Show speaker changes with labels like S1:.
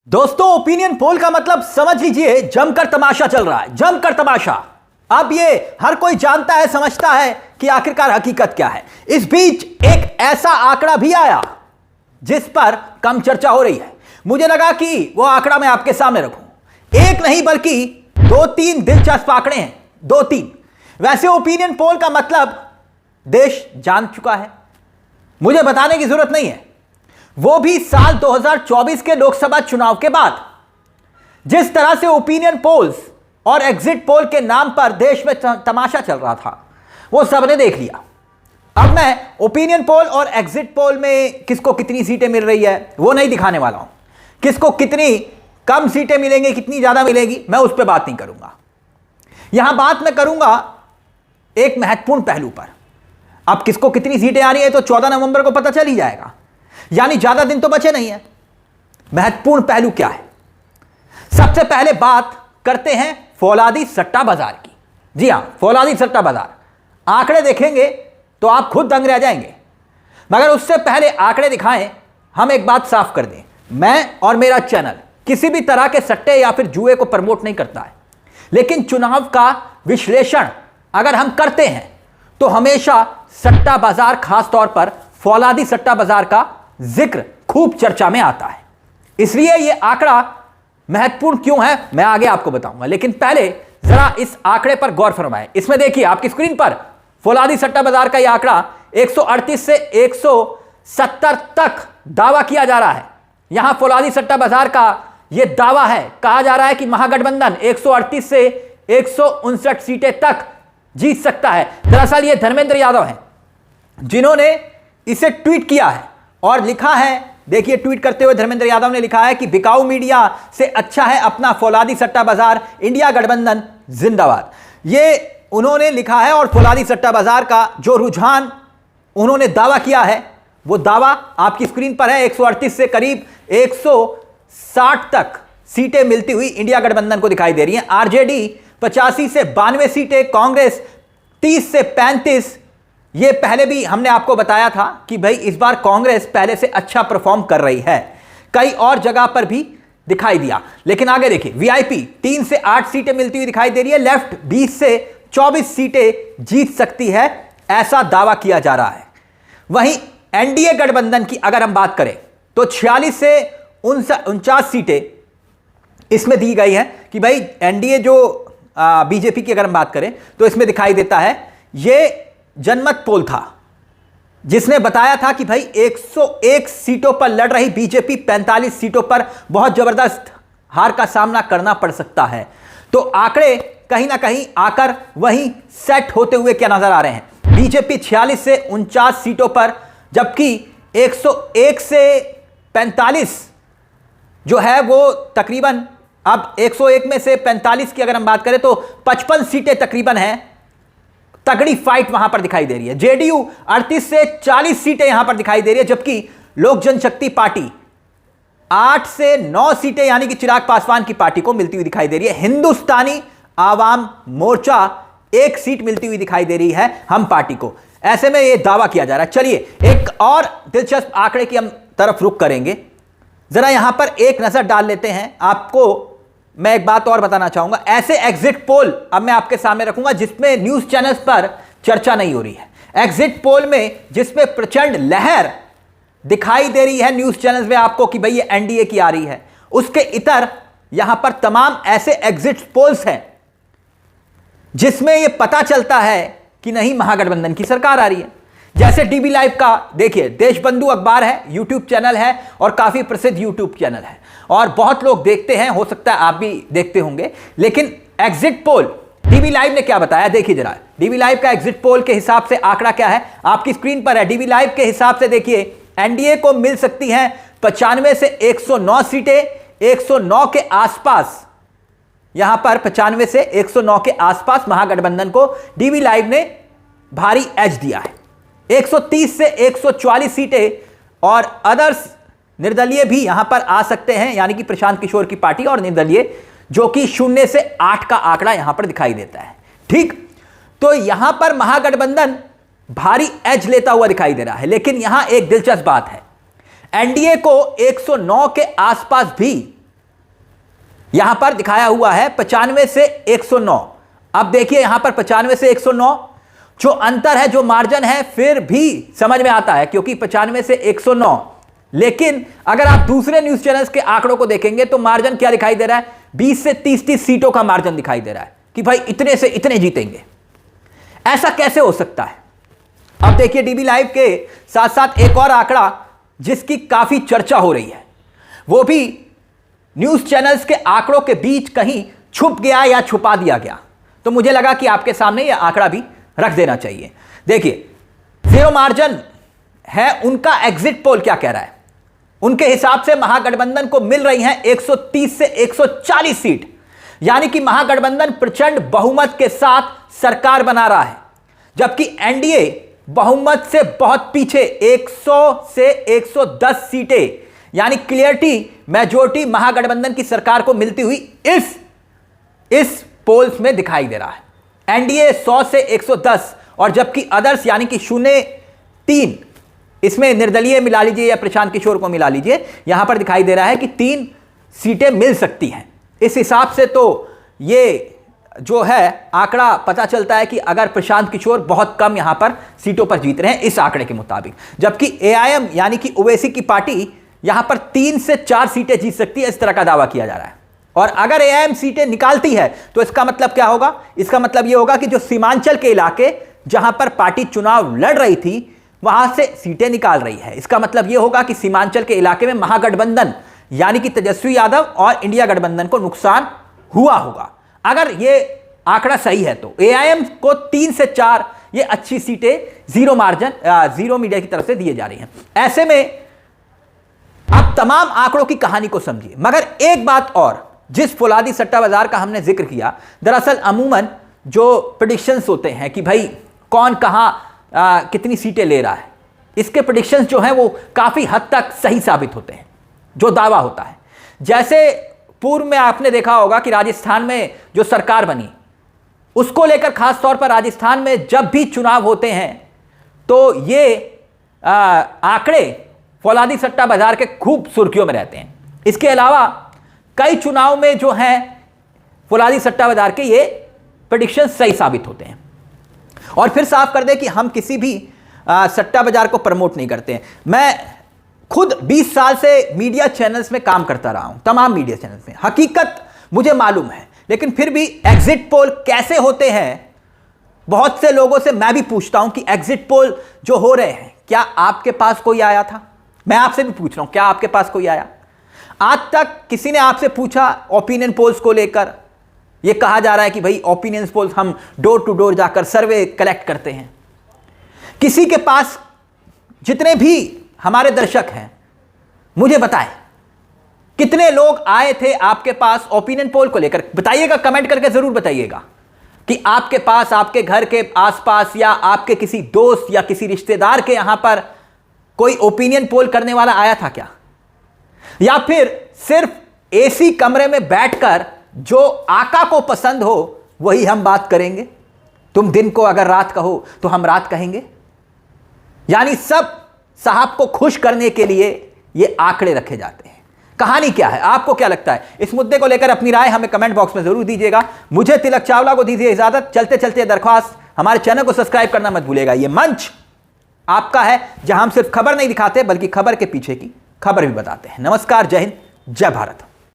S1: दोस्तों, opinion poll का मतलब समझ लीजिए जमकर तमाशा चल रहा है, जमकर तमाशा। अब ये हर कोई जानता है, समझता है कि आखिरकार हकीकत क्या है। इस बीच एक ऐसा आंकड़ा भी आया जिस पर कम चर्चा हो रही है। मुझे लगा कि वो आंकड़ा मैं आपके सामने रखूं। एक नहीं बल्कि दो तीन दिलचस्प आंकड़े हैं, दो तीन। वैसे ओपिनियन पोल का मतलब देश जान चुका है, मुझे बताने की जरूरत नहीं है। वो भी साल 2024 के लोकसभा चुनाव के बाद। जिस तरह से ओपिनियन पोल्स और एग्जिट पोल के नाम पर देश में तमाशा चल रहा था, वो सबने देख लिया। अब मैं ओपिनियन पोल और एग्जिट पोल में किसको कितनी सीटें मिल रही है वो नहीं दिखाने वाला हूं। किसको कितनी कम सीटें मिलेंगी, कितनी ज्यादा मिलेगी, मैं उस पर बात नहीं करूंगा। यहां बात मैं करूंगा एक महत्वपूर्ण पहलू पर। अब किसको कितनी सीटें आ रही है तो 14 नवंबर को पता चल ही जाएगा, यानी ज्यादा दिन तो बचे नहीं है। महत्वपूर्ण पहलू क्या है? सबसे पहले बात करते हैं फौलादी सट्टा बाजार की। जी हां, फौलादी सट्टा बाजार। आंकड़े देखेंगे तो आप खुद दंग रह जाएंगे, मगर उससे पहले आंकड़े दिखाएं, हम एक बात साफ कर दें, मैं और मेरा चैनल किसी भी तरह के सट्टे या फिर जुए को प्रमोट नहीं करता है। लेकिन चुनाव का विश्लेषण अगर हम करते हैं तो हमेशा सट्टा बाजार, खास तौर पर फौलादी सट्टा बाजार का जिक्र खूब चर्चा में आता है। इसलिए यह आंकड़ा महत्वपूर्ण क्यों है मैं आगे आपको बताऊंगा। लेकिन पहले जरा इस आंकड़े पर गौर फरमाएं। इसमें देखिए आपकी स्क्रीन पर फौलादी सट्टा बाजार का यह आंकड़ा 138 से 170 तक दावा किया जा रहा है। यहां फौलादी सट्टा बाजार का यह दावा है, कहा जा रहा है कि महागठबंधन 138 से 159 सीटें तक जीत सकता है। दरअसल यह धर्मेंद्र यादव हैं जिन्होंने इसे ट्वीट किया है और लिखा है। देखिए, ट्वीट करते हुए धर्मेंद्र यादव ने लिखा है कि बिकाऊ मीडिया से अच्छा है अपना फौलादी सट्टा बाजार, इंडिया गठबंधन जिंदाबाद। ये उन्होंने लिखा है और फौलादी सट्टा बाजार का जो रुझान उन्होंने दावा किया है वो दावा आपकी स्क्रीन पर है। 138 से करीब 160 तक सीटें मिलती हुई इंडिया गठबंधन को दिखाई दे रही हैं। आरजेडी 85 से 92 सीटें, कांग्रेस 30 से 35। ये पहले भी हमने आपको बताया था कि भाई इस बार कांग्रेस पहले से अच्छा परफॉर्म कर रही है, कई और जगह पर भी दिखाई दिया। लेकिन आगे देखिए, वीआईपी 3 से 8 सीटें मिलती हुई दिखाई दे रही है। लेफ्ट 20 से 24 सीटें जीत सकती है, ऐसा दावा किया जा रहा है। वहीं एनडीए गठबंधन की अगर हम बात करें तो 46 से 49 सीटें इसमें दी गई हैं कि भाई एनडीए जो बीजेपी की अगर हम बात करें तो इसमें दिखाई देता है। यह जनमत पोल था जिसने बताया था कि भाई 101 सीटों पर लड़ रही बीजेपी 45 सीटों पर बहुत जबरदस्त हार का सामना करना पड़ सकता है। तो आंकड़े कहीं ना कहीं आकर वहीं सेट होते हुए क्या नजर आ रहे हैं। बीजेपी 46 से 49 सीटों पर, जबकि 101 से 45 जो है वो तकरीबन, अब 101 में से 45 की अगर हम बात करें तो 55 सीटें तकरीबन हैं। तगड़ी फाइट वहां पर दिखाई दे रही है। जेडीयू 38 से 40 सीटें यहां पर दिखाई दे रही है, जबकि लोक जनशक्ति पार्टी 8 से 9 सीटें यानी कि चिराग पासवान की पार्टी को मिलती हुई दिखाई दे रही है। हिंदुस्तानी आवाम मोर्चा 1 सीट मिलती हुई दिखाई दे रही है हम पार्टी को। ऐसे में यह दावा किया जा रहा है। चलिए एक और दिलचस्प आंकड़े की हम तरफ रुख करेंगे, जरा यहां पर एक नजर डाल लेते हैं। आपको मैं एक बात और बताना चाहूंगा, ऐसे एग्जिट पोल अब मैं आपके सामने रखूंगा जिसमें न्यूज चैनल्स पर चर्चा नहीं हो रही है। एग्जिट पोल में जिसमें प्रचंड लहर दिखाई दे रही है न्यूज चैनल्स में आपको कि भाई ये एनडीए की आ रही है, उसके इतर यहां पर तमाम ऐसे एग्जिट पोल्स हैं जिसमें यह पता चलता है कि नहीं महागठबंधन की सरकार आ रही है। जैसे डीबी लाइव का देखिए, देशबंधु अखबार है, यूट्यूब चैनल है और काफी प्रसिद्ध यूट्यूब चैनल है और बहुत लोग देखते हैं, हो सकता है आप भी देखते होंगे। लेकिन एग्जिट पोल डीबी लाइव ने क्या बताया देखिए जरा। डीबी लाइव का एग्जिट पोल के हिसाब से आंकड़ा क्या है आपकी स्क्रीन पर है। डीबी लाइव के हिसाब से देखिए, एनडीए को मिल सकती हैं 95 से 109 सीटें, 109 के आसपास, यहां पर 95 से 109 के आसपास महागठबंधन को डीबी लाइव ने भारी एज दिया है। 130 से 144 सीटें और अदर्स निर्दलीय भी यहां पर आ सकते हैं, यानी कि प्रशांत किशोर की पार्टी और निर्दलीय, जो कि 0 से 8 का आंकड़ा यहां पर दिखाई देता है। ठीक, तो यहां पर महागठबंधन भारी एज लेता हुआ दिखाई दे रहा है। लेकिन यहां एक दिलचस्प बात है, एनडीए को 109 के आसपास भी यहां पर दिखाया हुआ है 95 से 109। अब देखिए यहां पर 95 से 109 जो अंतर है, जो मार्जिन है, फिर भी समझ में आता है क्योंकि 95 से 109। लेकिन अगर आप दूसरे न्यूज चैनल्स के आंकड़ों को देखेंगे तो मार्जिन क्या दिखाई दे रहा है, 20 से 30 सीटों का मार्जिन दिखाई दे रहा है कि भाई इतने से इतने जीतेंगे। ऐसा कैसे हो सकता है? अब देखिए डीबी लाइव के साथ साथ एक और आंकड़ा जिसकी काफी चर्चा हो रही है, वो भी न्यूज चैनल्स के आंकड़ों के बीच कहीं छुप गया या छुपा दिया गया, तो मुझे लगा कि आपके सामने यह आंकड़ा भी रख देना चाहिए। देखिए जीरो मार्जिन है, उनका एग्जिट पोल क्या कह रहा है। उनके हिसाब से महागठबंधन को मिल रही हैं 130 से 140 सीट, यानी कि महागठबंधन प्रचंड बहुमत के साथ सरकार बना रहा है, जबकि एनडीए बहुमत से बहुत पीछे 100 से 110 सीटें, यानी क्लियरिटी मेजॉरिटी महागठबंधन की सरकार को मिलती हुई इस पोल्स में दिखाई दे रहा है। एनडीए 100 से 110 और जबकि अदर्स यानी कि 0-3, इसमें निर्दलीय मिला लीजिए या प्रशांत किशोर को मिला लीजिए, यहां पर दिखाई दे रहा है कि 3 सीटें मिल सकती हैं। इस हिसाब से तो ये जो है आंकड़ा पता चलता है कि अगर प्रशांत किशोर बहुत कम यहां पर सीटों पर जीत रहे हैं इस आंकड़े के मुताबिक, जबकि एआईएम यानी कि ओवैसी की पार्टी यहां पर 3 से 4 सीटें जीत सकती है, इस तरह का दावा किया जा रहा है। और अगर एआईएम सीटें निकालती है तो इसका मतलब क्या होगा? इसका मतलब यह होगा कि जो सीमांचल के इलाके जहां पर पार्टी चुनाव लड़ रही थी वहां से सीटें निकाल रही है। इसका मतलब यह होगा कि सीमांचल के इलाके में महागठबंधन यानी कि तेजस्वी यादव और इंडिया गठबंधन को नुकसान हुआ होगा। अगर यह आंकड़ा सही है तो एआईएम को 3 से 4 ये अच्छी सीटें जीरो मार्जिन जीरो मीडिया की तरफ से दिए जा रही हैं। ऐसे में आप तमाम आंकड़ों की कहानी को समझिए, मगर एक बात और, जिस फौलादी सट्टा बाजार का हमने जिक्र किया, दरअसल अमूमन जो प्रेडिक्शंस होते हैं कि भाई कौन कहां कितनी सीटें ले रहा है, इसके प्रेडिक्शंस जो हैं वो काफी हद तक सही साबित होते हैं जो दावा होता है। जैसे पूर्व में आपने देखा होगा कि राजस्थान में जो सरकार बनी उसको लेकर खास तौर पर राजस्थान में जब भी चुनाव होते हैं तो ये आंकड़े फौलादी सट्टा बाजार के खूब सुर्खियों में रहते हैं। इसके अलावा कई चुनाव में जो हैं फौलादी सट्टा बाजार के ये प्रेडिक्शन सही साबित होते हैं। और फिर साफ कर दें कि हम किसी भी सट्टा बाजार को प्रमोट नहीं करते हैं। मैं खुद 20 साल से मीडिया चैनल्स में काम करता रहा हूं, तमाम मीडिया चैनल्स में, हकीकत मुझे मालूम है। लेकिन फिर भी एग्जिट पोल कैसे होते हैं, बहुत से लोगों से मैं भी पूछता हूं कि एग्जिट पोल जो हो रहे हैं क्या आपके पास कोई आया था? मैं आपसे भी पूछ रहा हूं, क्या आपके पास कोई आया? आज तक किसी ने आपसे पूछा ओपिनियन पोल्स को लेकर? यह कहा जा रहा है कि भाई ओपिनियन पोल्स हम डोर टू डोर जाकर सर्वे कलेक्ट करते हैं। किसी के पास, जितने भी हमारे दर्शक हैं, मुझे बताएं कितने लोग आए थे आपके पास ओपिनियन पोल को लेकर? बताइएगा, कमेंट करके जरूर बताइएगा कि आपके पास, आपके घर के आसपास या आपके किसी दोस्त या किसी रिश्तेदार के यहां पर कोई ओपिनियन पोल करने वाला आया था क्या? या फिर सिर्फ एसी कमरे में बैठकर जो आका को पसंद हो वही हम बात करेंगे? तुम दिन को अगर रात कहो तो हम रात कहेंगे? यानी सब साहब को खुश करने के लिए ये आंकड़े रखे जाते हैं। कहानी क्या है? आपको क्या लगता है? इस मुद्दे को लेकर अपनी राय हमें कमेंट बॉक्स में जरूर दीजिएगा। मुझे तिलक चावला को दीजिए इजाजत। चलते चलते दरख्वास्त, हमारे चैनल को सब्सक्राइब करना मत भूलिएगा। ये मंच आपका है जहां हम सिर्फ खबर नहीं दिखाते बल्कि खबर के पीछे की खबर भी बताते हैं। नमस्कार, जय हिंद, जय भारत।